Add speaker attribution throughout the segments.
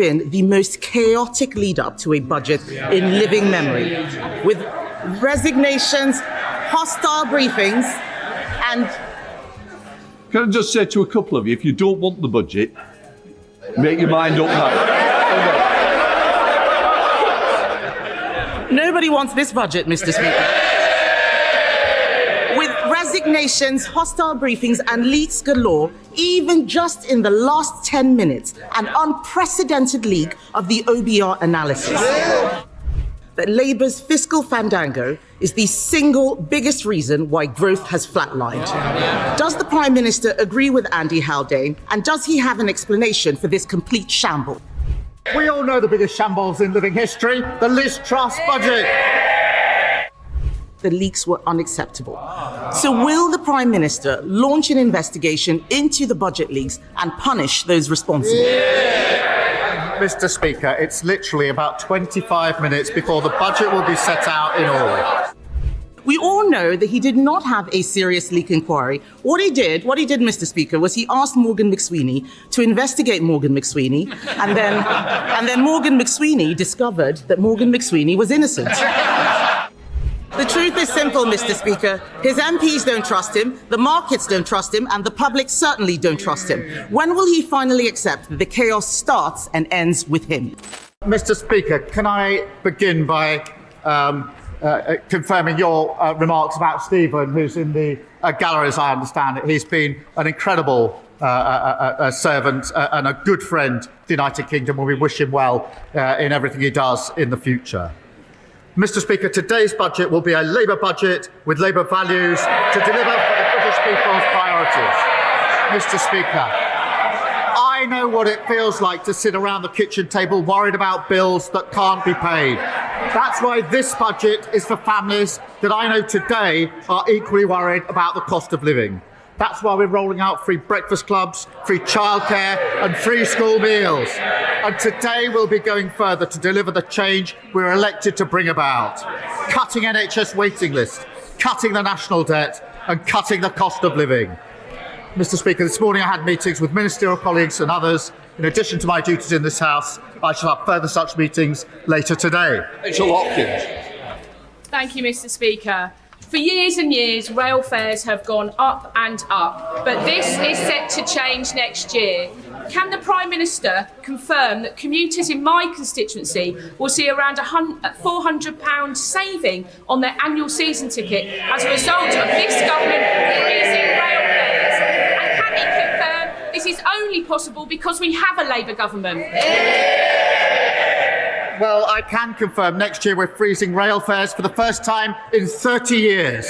Speaker 1: been the most chaotic lead-up to a budget in living memory, with resignations, hostile briefings, and...
Speaker 2: Can I just say to a couple of you, if you don't want the budget, make your mind up now.
Speaker 1: Nobody wants this budget, Mr. Speaker. With resignations, hostile briefings, and leaks galore, even just in the last 10 minutes, an unprecedented leak of the OBR analysis. That Labour's fiscal fandango is the single biggest reason why growth has flatlined. Does the Prime Minister agree with Andy Haldane, and does he have an explanation for this complete shambles?
Speaker 3: We all know the biggest shambles in living history, the Liz Truss budget.
Speaker 1: The leaks were unacceptable. So will the Prime Minister launch an investigation into the budget leaks and punish those responsible?
Speaker 3: Mr. Speaker, it's literally about 25 minutes before the budget will be set out in August.
Speaker 1: We all know that he did not have a serious leak inquiry. What he did, Mr. Speaker, was he asked Morgan McSweeney to investigate Morgan McSweeney, and then Morgan McSweeney discovered that Morgan McSweeney was innocent. The truth is simple, Mr. Speaker. His MPs don't trust him, the markets don't trust him, and the public certainly don't trust him. When will he finally accept that the chaos starts and ends with him?
Speaker 3: Mr. Speaker, can I begin by confirming your remarks about Stephen, who's in the gallery, as I understand it. He's been an incredible servant and a good friend to the United Kingdom, and we wish him well in everything he does in the future. Mr. Speaker, today's budget will be a Labour budget with Labour values to deliver for the British people's priorities. Mr. Speaker, I know what it feels like to sit around the kitchen table worried about bills that can't be paid. That's why this budget is for families that I know today are equally worried about the cost of living. That's why we're rolling out free breakfast clubs, free childcare and free school meals. And today we'll be going further to deliver the change we're elected to bring about. Cutting NHS waiting lists, cutting the national debt and cutting the cost of living. Mr. Speaker, this morning I had meetings with ministerial colleagues and others. In addition to my duties in this House, I shall have further such meetings later today.
Speaker 2: Rachel Hopkins.
Speaker 4: Thank you, Mr. Speaker. For years and years, rail fares have gone up and up, but this is set to change next year. Can the Prime Minister confirm that commuters in my constituency will see around £400 saving on their annual season ticket as a result of this government increasing rail fares? And can he confirm this is only possible because we have a Labour government?
Speaker 3: Well, I can confirm next year we're freezing rail fares for the first time in 30 years,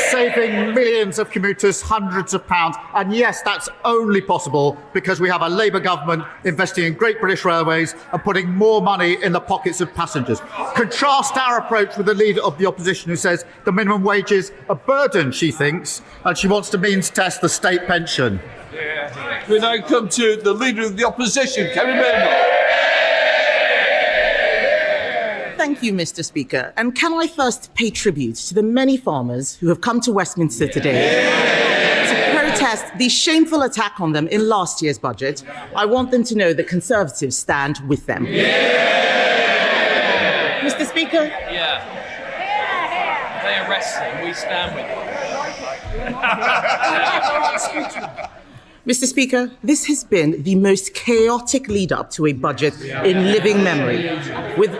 Speaker 3: saving millions of commuters hundreds of pounds. And yes, that's only possible because we have a Labour government investing in Great British Railways and putting more money in the pockets of passengers. Contrast our approach with the leader of the opposition, who says the minimum wage is a burden, she thinks, and she wants to means test the state pension.
Speaker 2: We now come to the leader of the opposition, Kemi Badenoch.
Speaker 1: Thank you, Mr. Speaker. And can I first pay tribute to the many farmers who have come to Westminster today to protest the shameful attack on them in last year's budget. I want them to know that Conservatives stand with them. Mr. Speaker?
Speaker 5: Yeah. They arrest them, we stand with them.
Speaker 1: Mr. Speaker, this has been the most chaotic lead-up to a budget in living memory, with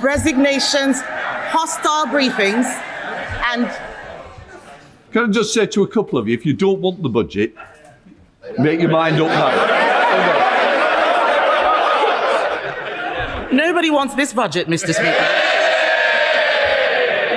Speaker 1: resignations, hostile briefings, and...
Speaker 2: Can I just say to a couple of you, if you don't want the budget, make your mind up now.
Speaker 1: Nobody wants this budget, Mr. Speaker.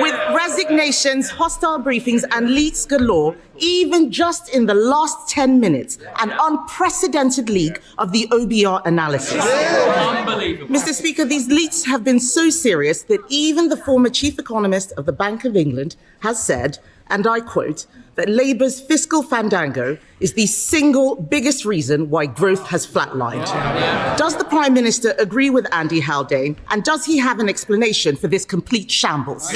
Speaker 1: With resignations, hostile briefings, and leaks galore, even just in the last 10 minutes, an unprecedented leak of the OBR analysis.
Speaker 5: Unbelievable.
Speaker 1: Mr. Speaker, these leaks have been so serious that even the former chief economist of the Bank of England has said, and I quote, that Labour's fiscal fandango is the single biggest reason why growth has flatlined. Does the Prime Minister agree with Andy Haldane, and does he have an explanation for this complete shambles?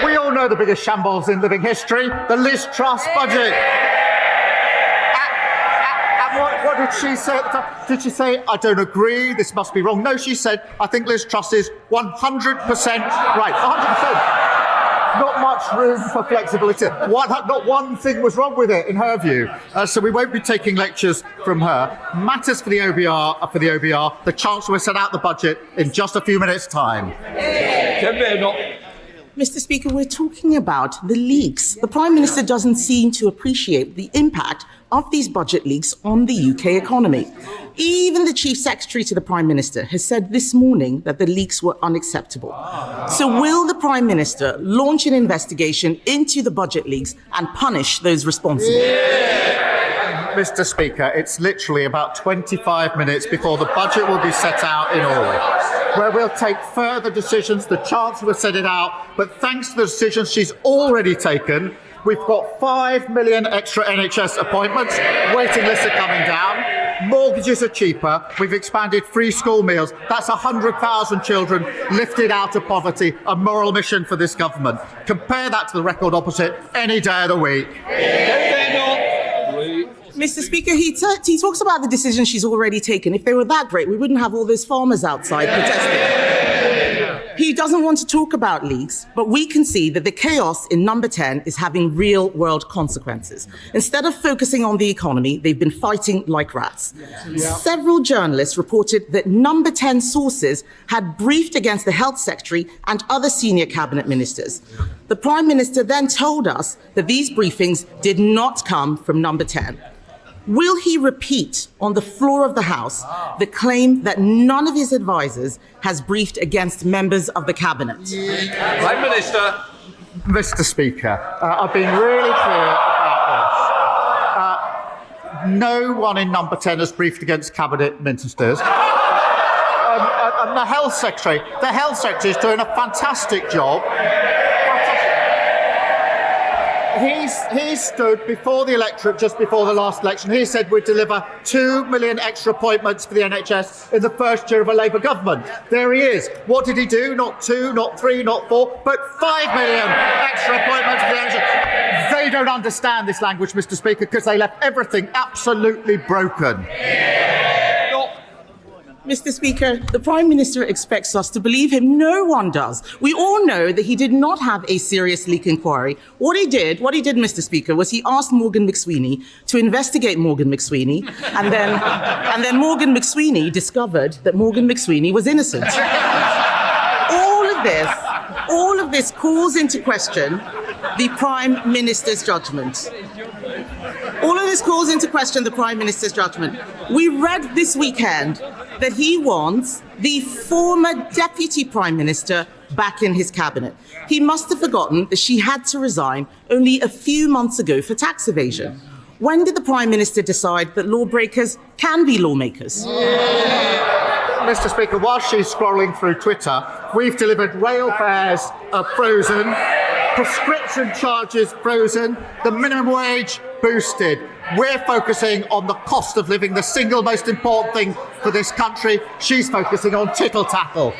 Speaker 3: We all know the biggest shambles in living history, the Liz Truss budget. And what What did she say at the time? Did she say, I don't agree, this must be wrong? No, she said, I think Liz Truss is 100% right. 100%. Not much room for flexibility. Not one thing was wrong with it, in her view. So we won't be taking lectures from her. Matters for the OBR. The Chancellor will set out the budget in just a few minutes' time.
Speaker 5: Kemi Badenoch.
Speaker 1: Mr. Speaker, we're talking about the leaks. The Prime Minister doesn't seem to appreciate the impact of these budget leaks on the UK economy. Even the Chief Secretary to the Prime Minister has said this morning that the leaks were unacceptable. So will the Prime Minister launch an investigation into the budget leaks and punish those responsible?
Speaker 3: Mr. Speaker, it's literally about 25 minutes before the budget will be set out in all, where we'll take further decisions. The Chancellor will set it out, but thanks to the decisions she's already taken, we've got 5 million extra NHS appointments, waiting lists are coming down, mortgages are cheaper, we've expanded free school meals, that's 100,000 children lifted out of poverty, a moral mission for this government. Compare that to the record opposite any day of the week.
Speaker 1: Mr. Speaker, he talks about the decisions she's already taken. If they were that great, we wouldn't have all those farmers outside protesting. He doesn't want to talk about leaks, but we can see that the chaos in number 10 is having real-world consequences. Instead of focusing on the economy, they've been fighting like rats. Several journalists reported that number 10 sources had briefed against the Health Secretary and other senior cabinet ministers. The Prime Minister then told us that these briefings did not come from number 10. Will he repeat on the floor of the House the claim that none of his advisers has briefed against members of the Cabinet?
Speaker 5: Prime Minister.
Speaker 3: Mr. Speaker, I've been really clear about this. No one in number 10 has briefed against Cabinet ministers. And the Health Secretary is doing a fantastic job. He stood before the electorate just before the last election. He said we'd deliver 2 million extra appointments for the NHS in the first year of a Labour government. There he is. What did he do? Not 2, not 3, not 4, but 5 million extra appointments for the NHS. They don't understand this language, Mr. Speaker, because they left everything absolutely broken.
Speaker 1: Mr. Speaker, the Prime Minister expects us to believe him. No one does. We all know that he did not have a serious leak inquiry. What he did, Mr. Speaker, was he asked Morgan McSweeney to investigate Morgan McSweeney, and then Morgan McSweeney discovered that Morgan McSweeney was innocent. All of this calls into question the Prime Minister's judgment. All of this calls into question the Prime Minister's judgment. We read this weekend that he wants the former Deputy Prime Minister back in his cabinet. He must have forgotten that she had to resign only a few months ago for tax evasion. When did the Prime Minister decide that lawbreakers can be lawmakers?
Speaker 3: Mr. Speaker, while she's scrolling through Twitter, we've delivered rail fares frozen, prescription charges frozen, the minimum wage boosted. We're focusing on the cost of living, the single most important thing for this country. She's focusing on tittle-tattle.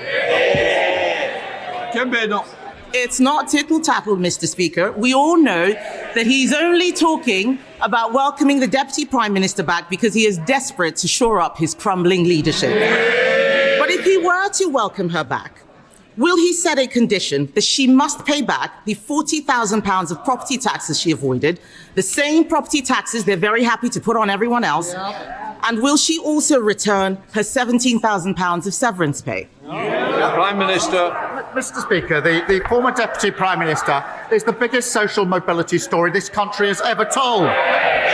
Speaker 2: Kemi Badenoch.
Speaker 1: It's not tittle-tattle, Mr. Speaker. We all know that he's only talking about welcoming the Deputy Prime Minister back because he is desperate to shore up his crumbling leadership. But if he were to welcome her back, will he set a condition that she must pay back the £40,000 of property taxes she avoided, the same property taxes they're very happy to put on everyone else, and will she also return her £17,000 of severance pay?
Speaker 5: Prime Minister.
Speaker 3: Mr. Speaker, the former Deputy Prime Minister is the biggest social mobility story this country has ever told.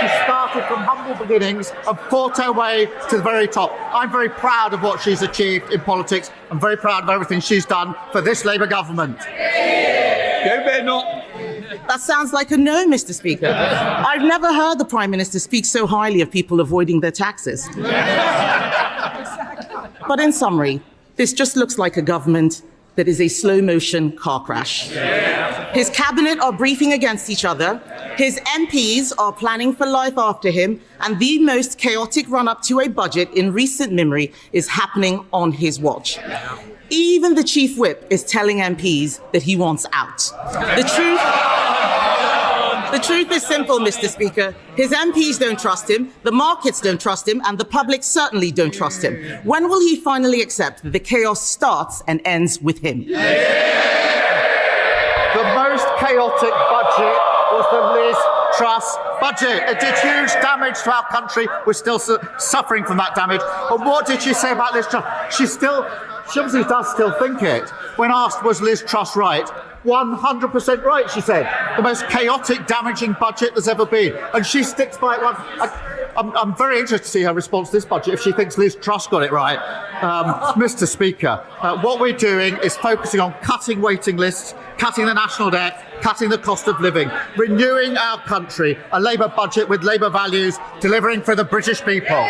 Speaker 3: She started from humble beginnings and fought her way to the very top. I'm very proud of what she's achieved in politics. I'm very proud of everything she's done for this Labour government.
Speaker 5: Kemi Badenoch.
Speaker 1: That sounds like a no, Mr. Speaker. I've never heard the Prime Minister speak so highly of people avoiding their taxes. But in summary, this just looks like a government that is a slow-motion car crash. His cabinet are briefing against each other, his MPs are planning for life after him, and the most chaotic run-up to a budget in recent memory is happening on his watch. Even the Chief Whip is telling MPs that he wants out. The truth is simple, Mr. Speaker. His MPs don't trust him, the markets don't trust him, and the public certainly don't trust him. When will he finally accept that the chaos starts and ends with him?
Speaker 3: The most chaotic budget was the Liz Truss budget. It did huge damage to our country. We're still suffering from that damage. And what did she say about Liz Truss? She obviously does still think it. When asked, was Liz Truss right? 100% right, she said. The most chaotic, damaging budget there's ever been. And she sticks by it. I'm very interested to see her response to this budget if she thinks Liz Truss got it right. Mr. Speaker, what we're doing is focusing on cutting waiting lists, cutting the national debt, cutting the cost of living, renewing our country, a Labour budget with Labour values, delivering for the British people.